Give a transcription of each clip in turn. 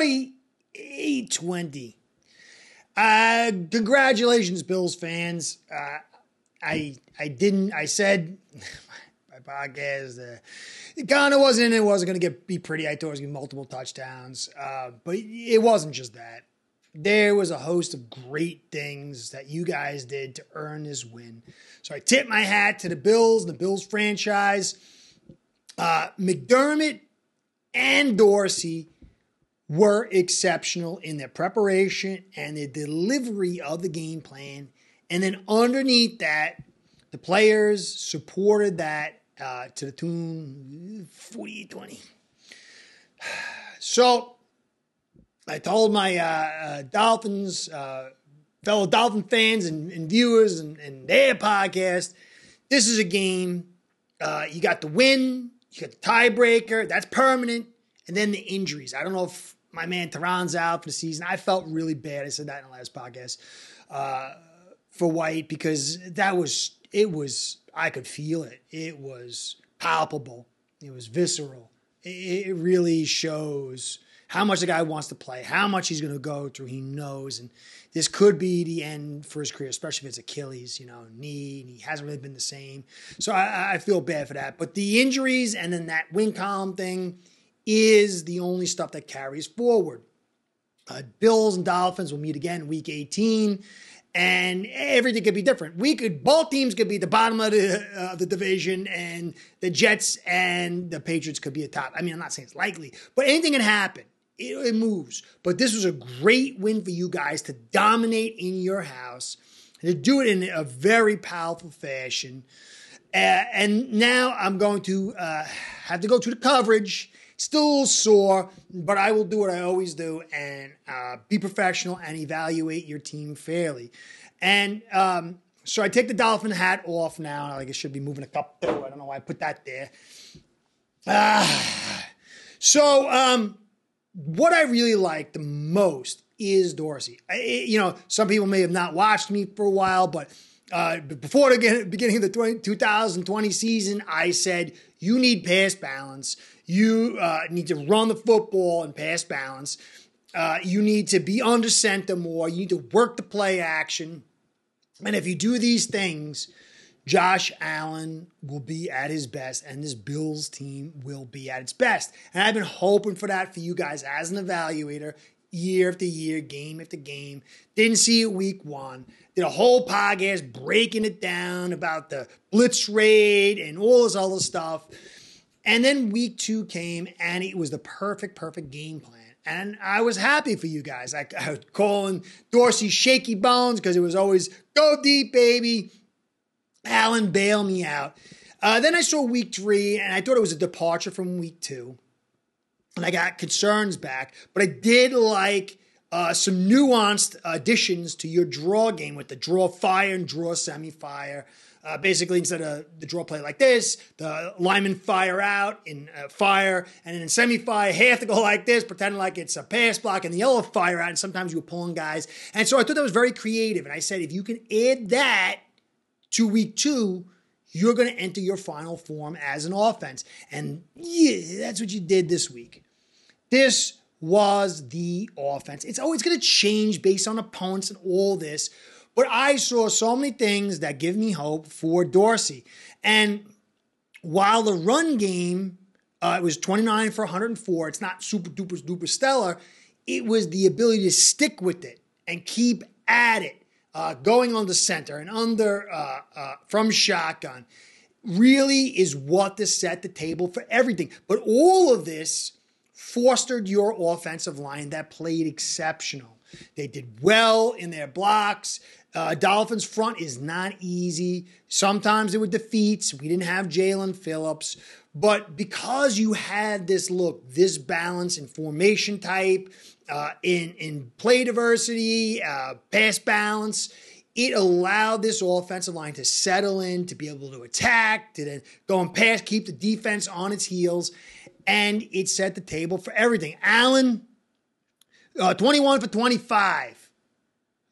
everybody. 820. Congratulations, Bills fans. I said my podcast, it kind of wasn't going to be pretty. I thought it was going to be multiple touchdowns. But it wasn't just that. There was a host of great things that you guys did to earn this win. So I tip my hat to the Bills and the Bills franchise. McDermott and Dorsey were exceptional in their preparation and their delivery of the game plan. And then underneath that, the players supported that to the tune 48-20. So I told my Dolphins, fellow Dolphin fans and viewers and their podcast, this is a game. You got the win, you got the tiebreaker, that's permanent, and then the injuries. I don't know if my man Tehran's out for the season. I felt really bad. I said that in the last podcast for White because I could feel it. It was palpable. It was visceral. It really shows how much the guy wants to play, how much he's going to go through. He knows, and this could be the end for his career, especially if it's Achilles, knee, and he hasn't really been the same. So I feel bad for that. But the injuries and then that win column thing is the only stuff that carries forward. Bills and Dolphins will meet again week 18, and everything could be different. Both teams could be at the bottom of the division, and the Jets and the Patriots could be at top. I mean, I'm not saying it's likely, but anything can happen. It moves. But this was a great win for you guys to dominate in your house, and to do it in a very powerful fashion. And now I'm going to have to go through the coverage. Still a little sore, but I will do what I always do and be professional and evaluate your team fairly. And so I take the Dolphin hat off now. Like it should be moving a cup through. I don't know why I put that there. What I really like the most is Dorsey. Some people may have not watched me for a while, but before the beginning of the 2020 season, I said, you need pass balance. You need to run the football and pass balance. You need to be under center more. You need to work the play action. And if you do these things, Josh Allen will be at his best, and this Bills team will be at its best. And I've been hoping for that for you guys as an evaluator, year after year, game after game. Didn't see it week one. Did a whole podcast breaking it down about the blitz rate and all this other stuff. And then week two came, and it was the perfect game plan. And I was happy for you guys. I was calling Dorsey shaky bones because it was always go deep, baby. Allen bailed me out. Then I saw week three, and I thought it was a departure from week two. And I got concerns back. But I did like some nuanced additions to your draw game with the draw fire and draw semi-fire. Basically, instead of the draw play like this, the linemen fire out in fire, and then in semi-fire, have to go like this, pretending like it's a pass block, and the yellow fire out, and sometimes you were pulling guys. And so I thought that was very creative. And I said, if you can add that to week two, you're going to enter your final form as an offense. And yeah, that's what you did this week. This was the offense. It's always going to change based on opponents and all this. But I saw so many things that give me hope for Dorsey. And while the run game, it was 29 for 104, it's not super duper stellar, it was the ability to stick with it and keep at it. Going on the center and under from shotgun really is what to set the table for everything. But all of this fostered your offensive line that played exceptional. They did well in their blocks. Dolphins front is not easy. Sometimes there were defeats. We didn't have Jalen Phillips. But because you had this balance in formation type, in play diversity, pass balance, it allowed this offensive line to settle in, to be able to attack, to then go and pass, keep the defense on its heels, and it set the table for everything. Allen, 21 for 25,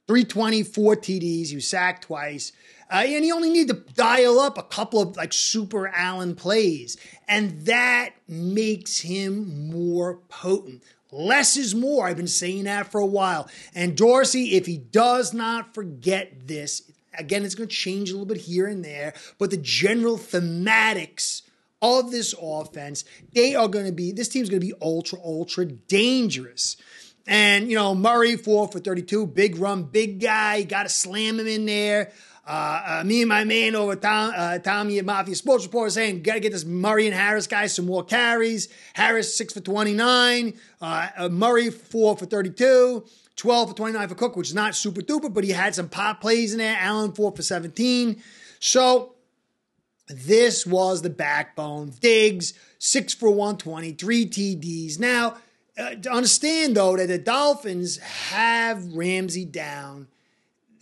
324 TDs. He was sacked twice. And he only needed to dial up a couple of super Allen plays. And that makes him more potent. Less is more. I've been saying that for a while. And Dorsey, if he does not forget this, again, it's going to change a little bit here and there, but the general thematics of this offense, this team's going to be ultra dangerous. And, Murray, 4 for 32, big run, big guy, got to slam him in there. Me and my man over Tommy at Mafia Sports Report are saying, got to get this Murray and Harris guy some more carries. Harris, 6 for 29. Murray, 4 for 32. 12 for 29 for Cook, which is not super duper, but he had some pop plays in there. Allen, 4 for 17. So this was the backbone. Diggs, 6 for 120, 3 TDs. Now, to understand, though, that the Dolphins have Ramsey down.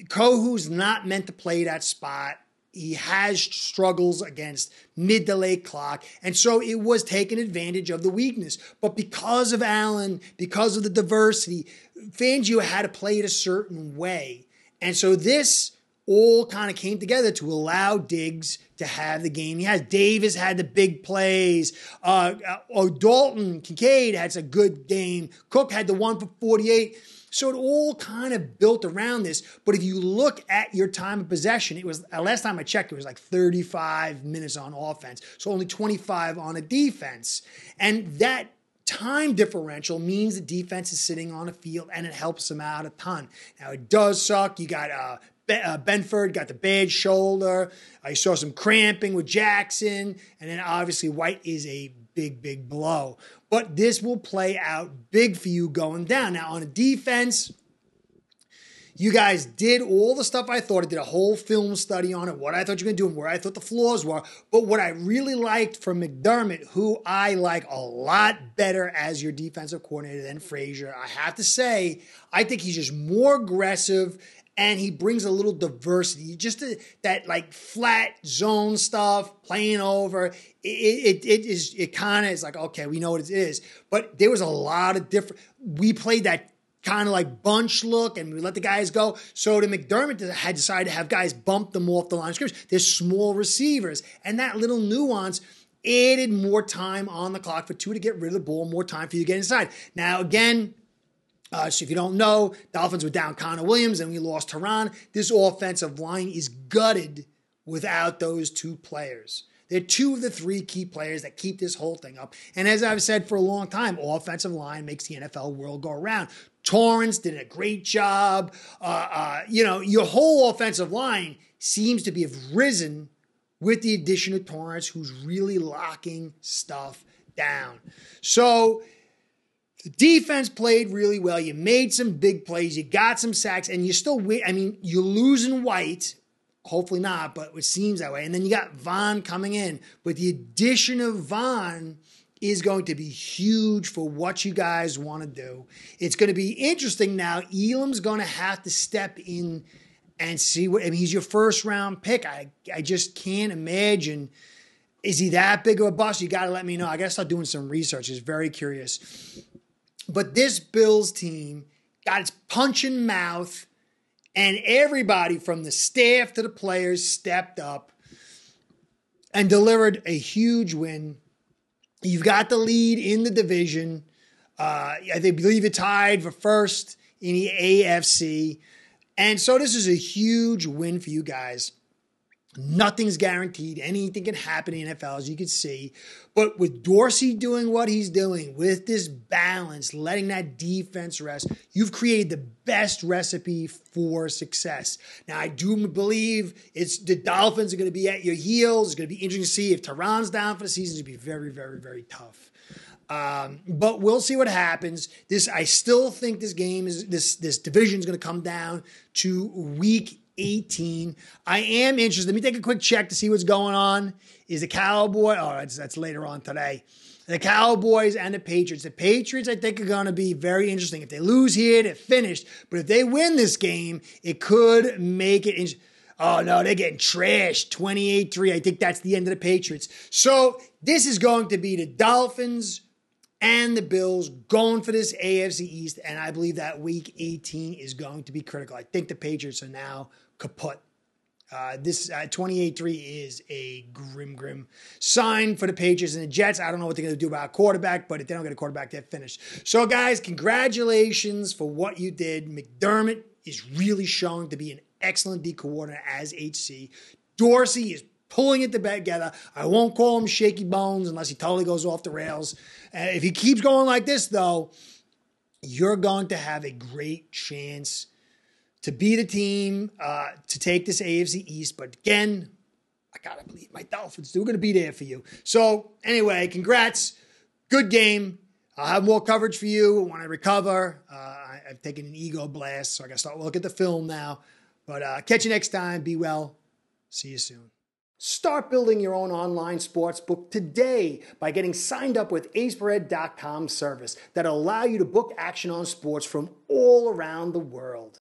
Kohu's not meant to play that spot. He has struggles against mid to late clock. And so it was taking advantage of the weakness. But because of Allen, because of the diversity, Fangio had to play it a certain way. And so this all kind of came together to allow Diggs to have the game he has. Davis had the big plays. Dalton, Kincaid had a good game. Cook had the 1 for 48. So it all kind of built around this. But if you look at your time of possession, it was, last time I checked, it was like 35 minutes on offense. So only 25 on a defense. And that time differential means the defense is sitting on a field and it helps them out a ton. Now it does suck. You got Benford got the bad shoulder. I saw some cramping with Jackson. And then obviously White is a big blow. But this will play out big for you going down. Now on a defense, you guys did all the stuff I thought. I did a whole film study on it, what I thought you were going to do and where I thought the flaws were. But what I really liked from McDermott, who I like a lot better as your defensive coordinator than Frazier, I have to say, I think he's just more aggressive and he brings a little diversity. Just that like flat zone stuff, playing over. It kind of is like, okay, we know what it is. But there was a lot of different. We played that kind of like bunch look and we let the guys go. So the McDermott had decided to have guys bump them off the line of scrimmage. There's small receivers. And that little nuance added more time on the clock for Tua to get rid of the ball, more time for you to get inside. Now, again, so if you don't know, Dolphins were down Connor Williams and we lost Tehran. This offensive line is gutted without those two players. They're 2 of the 3 key players that keep this whole thing up. And as I've said for a long time, offensive line makes the NFL world go around. Torrance did a great job. Your whole offensive line seems to have risen with the addition of Torrance, who's really locking stuff down. So the defense played really well. You made some big plays. You got some sacks, and you still win. I mean, you're losing White. Hopefully not, but it seems that way. And then you got Vaughn coming in. But the addition of Vaughn is going to be huge for what you guys want to do. It's going to be interesting now. Elam's going to have to step in and see what, I mean, he's your first round pick. I just can't imagine. Is he that big of a bust? You got to let me know. I got to start doing some research. It's very curious. But this Bills team got its punching mouth, and everybody from the staff to the players stepped up and delivered a huge win. You've got the lead in the division. I believe you're tied for first in the AFC. And so this is a huge win for you guys. Nothing's guaranteed. Anything can happen in the NFL, as you can see. But with Dorsey doing what he's doing, with this balance, letting that defense rest, you've created the best recipe for success. Now, I do believe the Dolphins are going to be at your heels. It's going to be interesting to see if Tehran's down for the season. It's going to be very, very, very tough. But we'll see what happens. I still think this division is going to come down to week 18. I am interested. Let me take a quick check to see what's going on. Is the Cowboys? Oh, that's later on today. The Cowboys and the Patriots. The Patriots, I think, are going to be very interesting. If they lose here, they're finished. But if they win this game, it could make it interesting. Oh, no, they're getting trashed, 28-3. I think that's the end of the Patriots. So this is going to be the Dolphins and the Bills going for this AFC East, and I believe that week 18 is going to be critical. I think the Patriots are now kaput. This 28-3 is a grim sign for the Patriots and the Jets. I don't know what they're going to do about a quarterback, but if they don't get a quarterback, they're finished. So, guys, congratulations for what you did. McDermott is really showing to be an excellent D coordinator as HC. Dorsey is pulling it together. I won't call him shaky bones unless he totally goes off the rails. If he keeps going like this, though, you're going to have a great chance to be the team to take this AFC East. But again, I got to believe my Dolphins. They're going to be there for you. So anyway, congrats. Good game. I'll have more coverage for you when I recover. I've taken an ego blast, so I got to start looking at the film now. But catch you next time. Be well. See you soon. Start building your own online sports book today by getting signed up with aceperhead.com service that'll allow you to book action on sports from all around the world.